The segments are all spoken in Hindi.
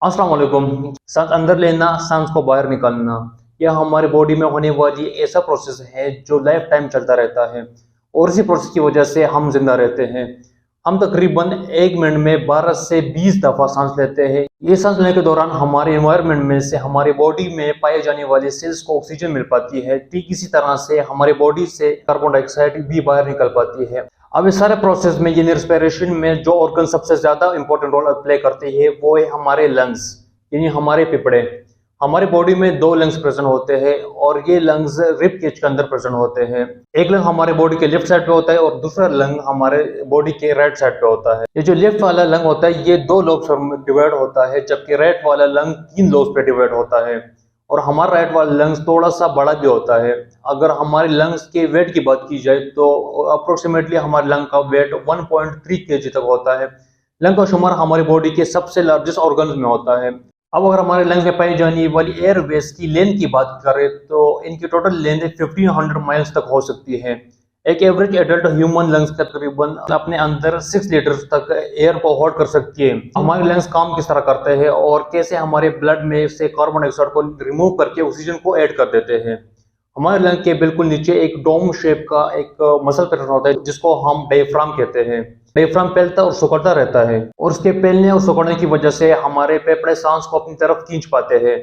अस्सलाम वालेकुम। सांस अंदर लेना, सांस को बाहर निकालना, यह हमारे बॉडी में होने वाली ऐसा प्रोसेस है जो लाइफ टाइम चलता रहता है और इसी प्रोसेस की वजह से हम जिंदा रहते हैं। हम तकरीबन 1 मिनट में 12 से 20 दफ़ा सांस लेते हैं। ये सांस लेने के दौरान हमारे एनवायरनमेंट में से हमारे बॉडी में पाए जाने वाले सेल्स को ऑक्सीजन मिल पाती है। ठीक इसी तरह से हमारे बॉडी से कार्बन डाइऑक्साइड भी बाहर निकल पाती है। अब इस सारे प्रोसेस में यानी रेस्पिरेशन में जो ऑर्गन सबसे ज्यादा इंपॉर्टेंट रोल प्ले करते हैं वो है हमारे लंग्स, यानी हमारे फेफड़े। हमारे बॉडी में दो लंग्स प्रेजेंट होते हैं और ये लंग्स रिब केज के अंदर प्रेजेंट होते हैं। एक लंग हमारे बॉडी के लेफ्ट साइड पे होता है और दूसरा लंग हमारे बॉडी के राइट साइड पे होता है। ये जो लेफ्ट वाला लंग होता है ये 2 लोब्स में डिवाइड होता है, जबकि राइट वाला लंग 3 लोब्स पे डिवाइड होता है। और हमारा राइट वाला लंग्स थोड़ा सा बड़ा भी होता है। अगर हमारे लंग्स के वेट की बात की जाए तो अप्रोक्सीमेटली हमारे लंग का वेट 1.3 kg तक होता है। लंग का शुमार हमारी बॉडी के सबसे लार्जेस्ट ऑर्गन्स में होता है। अब अगर हमारे लंग्स में पाई जाने वाली एयरवेज की लेंथ की बात करें तो इनकी टोटल लेंथ 1500 माइल्स तक हो सकती है। एक एवरेज एडल्ट ह्यूमन लंग्स का तकरीबन अपने अंदर 6 लीटर तक एयर को होल्ड कर सकती है। हमारे लंग्स काम किस तरह करते हैं और कैसे हमारे ब्लड में से कार्बन डाइऑक्साइड को रिमूव करके ऑक्सीजन को ऐड कर देते हैं। हमारे लंग के बिल्कुल नीचे एक डोम शेप का एक मसल पैटर्न होता है जिसको हम डायफ्राम कहते हैं। डायफ्राम फैलता और सिकुड़ता रहता है और उसके फैलने और सिकुड़ने की वजह से हमारे फेफड़े सांस को अपनी तरफ खींच पाते हैं।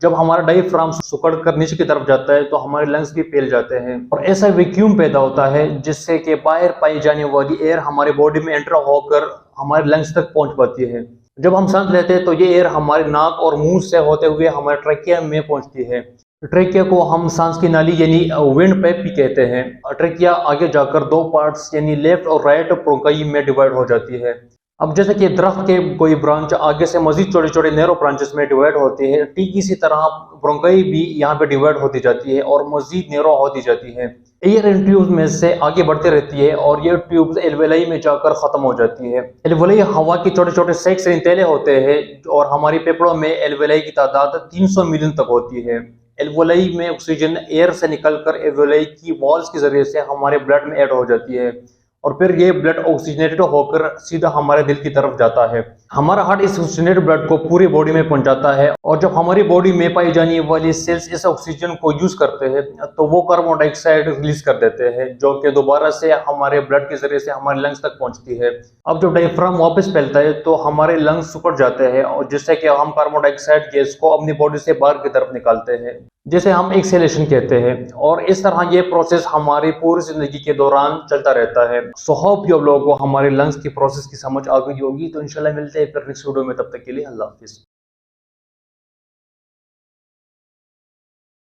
जब हमारा डायफ्राम सिकुड़ कर नीचे की तरफ जाता है तो हमारे लंग्स भी फैल जाते हैं और ऐसा वैक्यूम पैदा होता है जिससे कि बाहर पाई जाने वाली एयर हमारे बॉडी में एंटर होकर हमारे लंग्स तक पहुंच पाती है। जब हम सांस लेते हैं तो ये एयर हमारे नाक और मुंह से होते हुए हमारे ट्रेकिया में पहुंचती है। ट्रेकिया को हम सांस की नाली यानी विंड पाइप भी कहते हैं। ट्रेकिया आगे जाकर 2 पार्ट्स यानी लेफ्ट और राइट ब्रोंकाई में डिवाइड हो जाती है। अब जैसे कि दरख्त के कोई ब्रांच आगे से मजीद छोटे छोटे नैरो ब्रांचेस में डिवाइड होती है, ठीक इसी तरह ब्रोंकाई भी यहाँ पे डिवाइड होती जाती है और मजीद नैरो होती जाती है। एयर इन ट्यूब्स में से आगे बढ़ती रहती है और ये ट्यूब्स एल्वेलाई में जाकर खत्म हो जाती है। एल्वेलाई हवा के छोटे छोटे सेक्स तेले होते हैं और हमारी फेफड़ों में एल्वेलाई की तादाद 300 मिलियन तक होती है। एल्वेलाई में ऑक्सीजन एयर से निकलकर एल्वेलाई की वॉल्स के जरिए से हमारे ब्लड में ऐड हो जाती है और फिर ये ब्लड ऑक्सीजनेटेड होकर सीधा हमारे दिल की तरफ जाता है। हमारा हार्ट इस ऑक्सीजनेटेड ब्लड को पूरी बॉडी में पहुंचाता है और जब हमारी बॉडी में पाई जाने वाली सेल्स इस ऑक्सीजन को यूज करते हैं तो वो कार्बन डाइऑक्साइड रिलीज कर देते हैं जो कि दोबारा से हमारे ब्लड के जरिए से हमारे लंग्स तक पहुंचती है। अब जब डायफ्राम वापस फैलता है तो हमारे लंग्स सिकुड़ जाते हैं और जिससे कि हम कार्बन डाइऑक्साइड गैस को अपनी बॉडी से बाहर की तरफ निकालते हैं, जैसे हम एक्सेलेशन कहते हैं। और इस तरह ये प्रोसेस हमारी पूरी जिंदगी के दौरान चलता रहता है। सो होप कि आप लोगों को हमारे लंग्स की प्रोसेस की समझ आ गई होगी। तो इंशाल्लाह मिलते हैं फिर नेक्स्ट वीडियो में, तब तक के लिए अल्लाह हाफिज।